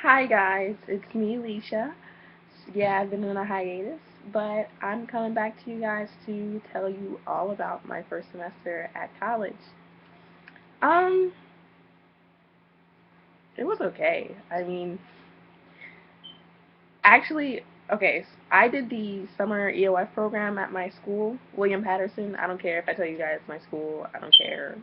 Hi guys, it's me, Lisha. Yeah, I've been on a hiatus, but I'm coming back to you guys to tell you all about my first semester at college. Um, it was okay. Actually, okay, I did the summer EOF program at my school, William Paterson. I don't care if I tell you guys my school, I don't care.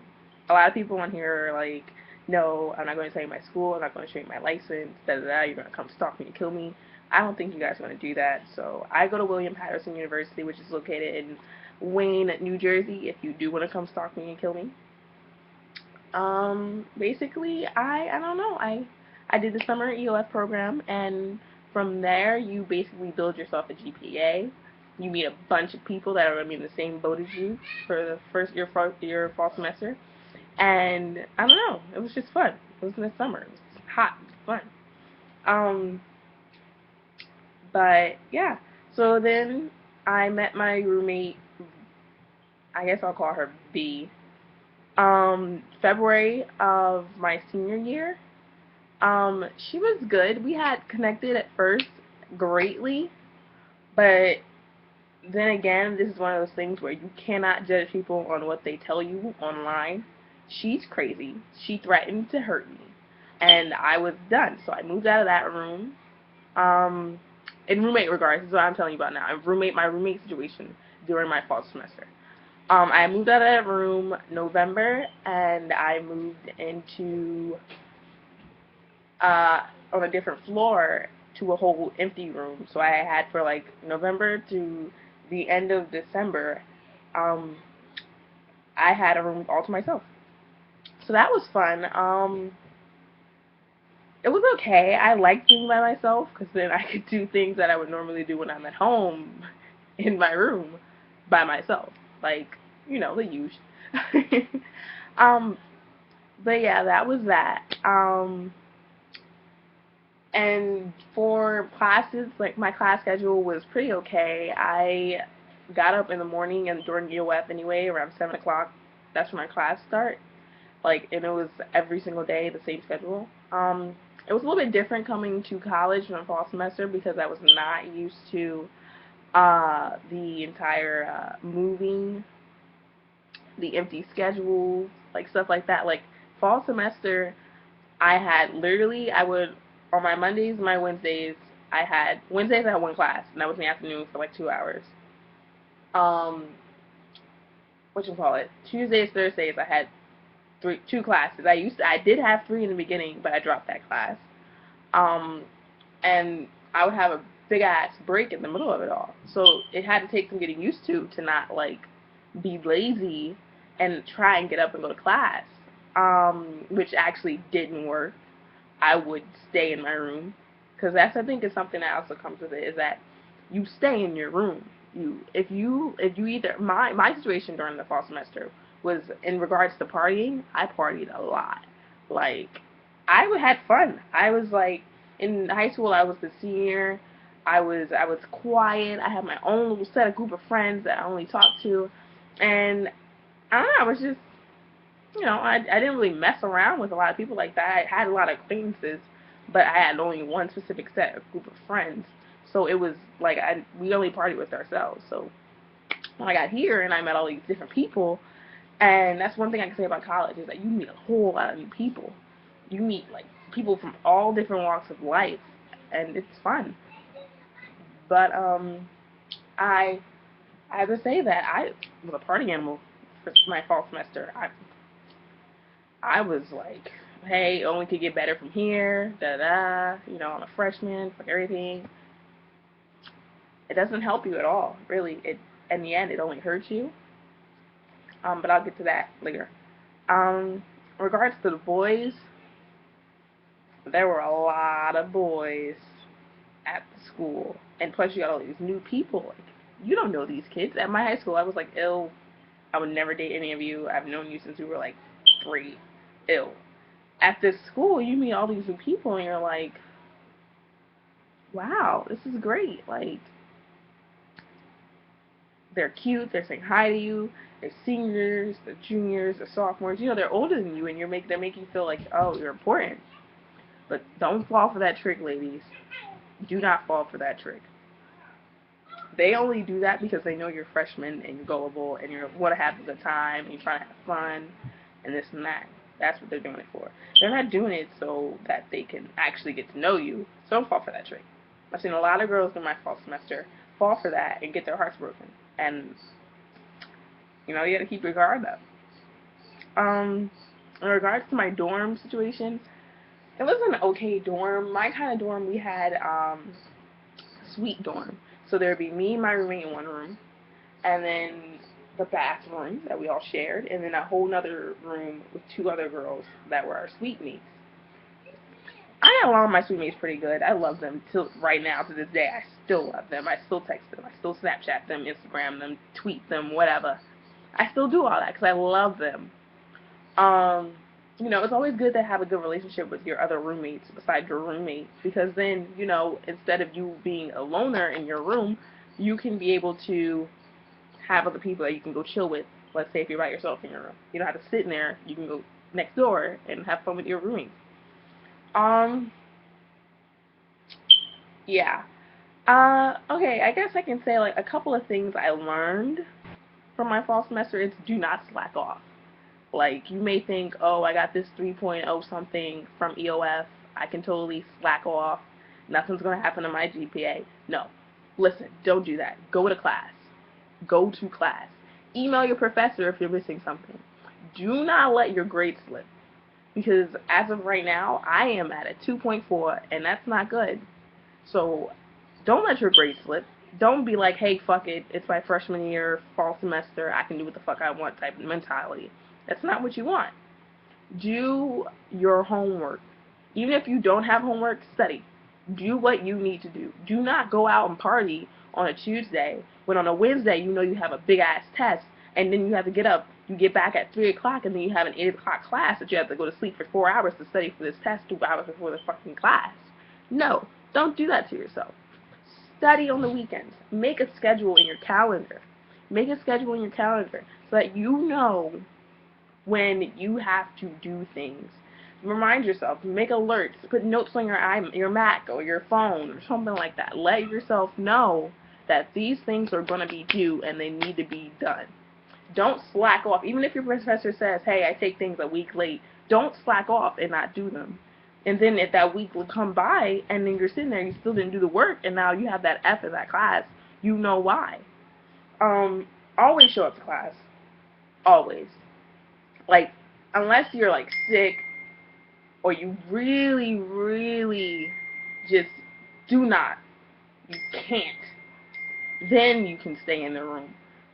A lot of people on here are like, no, I'm not going to tell you my school, I'm not going to show you my license, da da da, you're going to come stalk me and kill me. I don't think you guys are going to do that. So I go to William Paterson University, which is located in Wayne, New Jersey, if you do want to come stalk me and kill me. Basically, I don't know. I did the summer EOF program, and from there, you basically build yourself a GPA. You meet a bunch of people that are going to be in the same boat as you for the first your fall semester, and I don't know. It was just fun. It was in the summer. It was hot. It was fun. Um, but yeah. So then I met my roommate. I guess I'll call her B. February of my senior year. She was good. We had connected at first greatly, but then again, this is one of those things where you cannot judge people on what they tell you online. She's crazy. She threatened to hurt me, and I was done. So I moved out of that room. Um, in roommate regards, this is what I'm telling you about now. My roommate situation during my fall semester. I moved out of that room November, and I moved into uh, on a different floor to a whole empty room. So I had for like November to the end of December, um, I had a room all to myself. So that was fun. It was okay. I liked being by myself because then I could do things that I would normally do when I'm at home in my room by myself, like the usual. um, but yeah, that was that. And for classes, like my class schedule was pretty okay. I got up in the morning and during UF anyway, around 7 o'clock. That's when my class start. And it was every single day the same schedule. It was a little bit different coming to college in the fall semester because I was not used to the entire moving, the empty schedule, like stuff like that. Like fall semester, I had literally, I would, on my Mondays, my Wednesdays, Wednesdays I had one class, and that was in the afternoon for like 2 hours. Um, what you call it? Tuesdays, Thursdays, I had two classes. I did have three in the beginning, but I dropped that class. Um, and I would have a big ass break in the middle of it all. So it had to take some getting used to not like be lazy and try and get up and go to class. Which actually didn't work. I would stay in my room because that's I think is something that also comes with it is that you stay in your room. If you either my situation during the fall semester was in regards to partying. I partied a lot. Like had fun. I was like in high school. I was the senior. I was quiet. I had my own little set of group of friends that I only talked to, and I don't know. I was just I didn't really mess around with a lot of people like that. I had a lot of acquaintances, but I had only one specific set of group of friends. So it was like we only partied with ourselves. So when I got here and I met all these different people, and that's one thing I can say about college is that you meet a whole lot of new people. You meet like people from all different walks of life, and it's fun. But I I have to say that I was a party animal for my fall semester. I was like, hey, only could get better from here, da da. I'm a freshman, fuck everything. It doesn't help you at all, really. It in the end, it only hurts you. But I'll get to that later. In regards to the boys, there were a lot of boys at the school, and plus you got all these new people. Like, you don't know these kids. At my high school, I was like, ill. I would never date any of you. I've known you since we were like 3. Ill. At this school, you meet all these new people, and you're like, wow, this is great. Like, they're cute, they're saying hi to you, they're seniors, they're juniors, they're sophomores. They're older than you, and they're making you feel like, oh, you're important. But don't fall for that trick, ladies. Do not fall for that trick. They only do that because they know you're freshmen and you're gullible and you want to have a good time and you're trying to have fun and this and that. That's what they're doing it for. They're not doing it so that they can actually get to know you. So don't fall for that trick. I've seen a lot of girls in my fall semester fall for that and get their hearts broken. And, you know, you got to keep your guard up. In regards to my dorm situation, it was an okay dorm. My kind of dorm, we had suite dorm. So there would be me and my roommate in one room, and then the bathroom that we all shared, and then a whole other room with two other girls that were our suite mates. I got along with my suite mates pretty good. I love them till right now, to this day. I still love them. I still text them. I still Snapchat them, Instagram them, tweet them, whatever. I still do all that because I love them. You know, it's always good to have a good relationship with your other roommates besides your roommate, because then, you know, instead of you being a loner in your room, you can be able to have other people that you can go chill with. Let's say if you're by yourself in your room. You don't have to sit in there. You can go next door and have fun with your roommates. Yeah. Okay, I guess I can say, like, a couple of things I learned from my fall semester is do not slack off. Like, you may think, oh, I got this 3.0 something from EOF. I can totally slack off. Nothing's going to happen to my GPA. No. Listen, don't do that. Go to class. Go to class. Email your professor if you're missing something. Do not let your grade slip. Because as of right now, I am at a 2.4, and that's not good. So don't let your grade slip. Don't be like, hey, fuck it. It's my freshman year, fall semester. I can do what the fuck I want type of mentality. That's not what you want. Do your homework. Even if you don't have homework, study. Do what you need to do. Do not go out and party on a Tuesday when on a Wednesday you know you have a big ass test and then you have to get up. You get back at 3 o'clock and then you have an 8 o'clock class that you have to go to sleep for 4 hours to study for this test 2 hours before the fucking class. No, don't do that to yourself. Study on the weekends. Make a schedule in your calendar. Make a schedule in your calendar so that you know when you have to do things. Remind yourself, make alerts, put notes on your Mac or your phone or something like that. Let yourself know that these things are going to be due and they need to be done. Don't slack off. Even if your professor says, hey, I take things a week late, don't slack off and not do them. And then if that week will come by and then you're sitting there and you still didn't do the work and now you have that F in that class, you know why. Always show up to class. Always. Like, unless you're, like, sick or you really, really just do not, you can't, then you can stay in the room.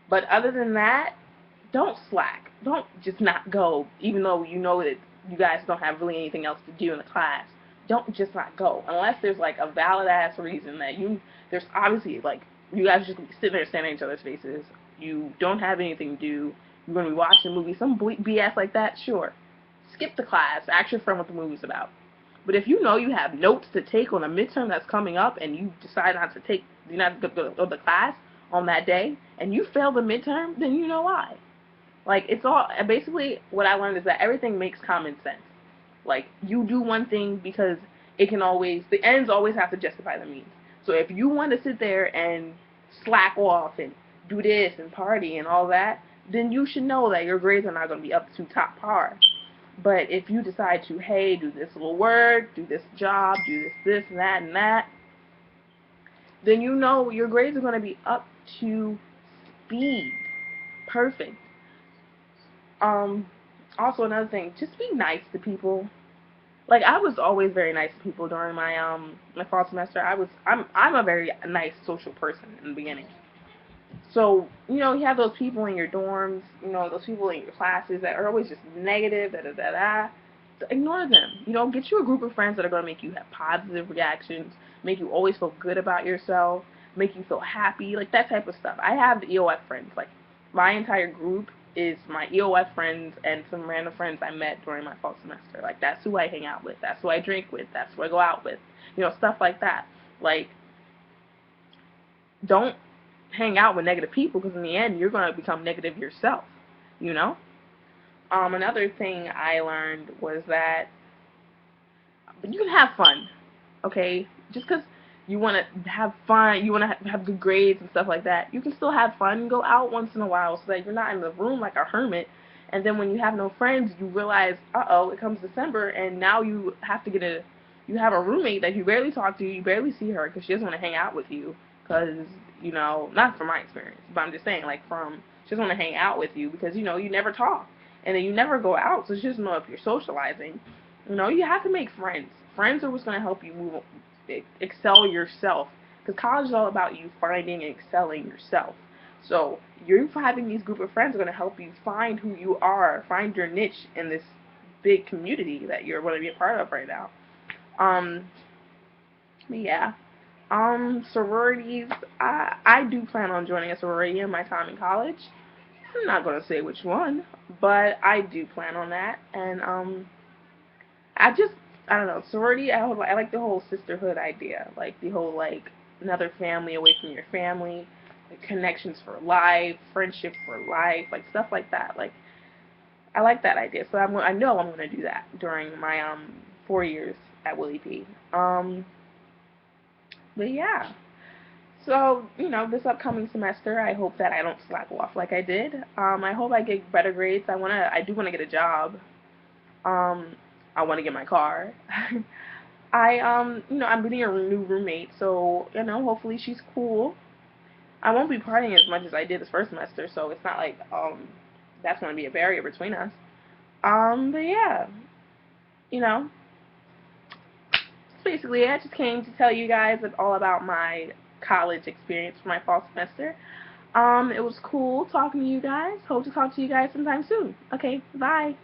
But other than that, don't slack. Don't just not go, even though you know that you guys don't have really anything else to do in the class. Don't just not go. Unless there's, like, a valid-ass reason that there's obviously, like, you guys just sitting there staring at each other's faces. You don't have anything to do. You're going to be watching a movie, some BS like that, sure. Skip the class. Ask your friend what the movie's about. But if you know you have notes to take on a midterm that's coming up and you decide not to go to the class on that day and you fail the midterm, then you know why. Like, it's all, basically what I learned is that everything makes common sense. Like, you do one thing because it can always, the ends always have to justify the means. So if you want to sit there and slack off and do this and party and all that, then you should know that your grades are not going to be up to top par. But if you decide to, hey, do this little work, do this job, do this, and that, then you know your grades are going to be up to speed. Perfect. Also another thing, just be nice to people. Like, I was always very nice to people during my my fall semester. I'm a very nice social person in the beginning. So, you know, you have those people in your dorms, you know, those people in your classes that are always just negative, da-da-da-da. Ignore them. You know, get you a group of friends that are going to make you have positive reactions, make you always feel good about yourself, make you feel happy, like that type of stuff. I have the EOF friends. Like, my entire group is my EOF friends and some random friends I met during my fall semester. Like, that's who I hang out with. That's who I drink with. That's who I go out with. You know, stuff like that. Like, don't hang out with negative people because in the end you're going to become negative yourself, you know. Another thing I learned was that but you can have fun, okay? Just because you want to have fun, you want to have good grades and stuff like that, you can still have fun. Go out once in a while so that you're not in the room like a hermit. And then when you have no friends, you realize, uh-oh, it comes December, and now you have to you have a roommate that you barely talk to, you barely see her because she doesn't want to hang out with you. Because, not from my experience, but I'm just saying, like, she doesn't want to hang out with you because, you never talk. And then you never go out, so she doesn't know if you're socializing. You have to make friends. Friends are what's going to help you excel yourself. Because college is all about you finding and excelling yourself. So you having these group of friends are going to help you find who you are, find your niche in this big community that you're going to be a part of right now. Um, yeah. Sororities. I do plan on joining a sorority in my time in college. I'm not going to say which one, but I do plan on that. And I just, I don't know, sorority, I like the whole sisterhood idea. Like the whole, like, another family away from your family, like connections for life, friendship for life, like stuff like that. Like, I like that idea. So I know I'm going to do that during my 4 years at Willie P. But yeah. So, this upcoming semester, I hope that I don't slack off like I did. I hope I get better grades. I do want to get a job. Um, I want to get my car. I'm getting a new roommate, so, hopefully she's cool. I won't be partying as much as I did this first semester, so it's not like, that's going to be a barrier between us. But yeah, you know, basically I just came to tell you guys all about my college experience for my fall semester. It was cool talking to you guys. Hope to talk to you guys sometime soon. Okay, bye.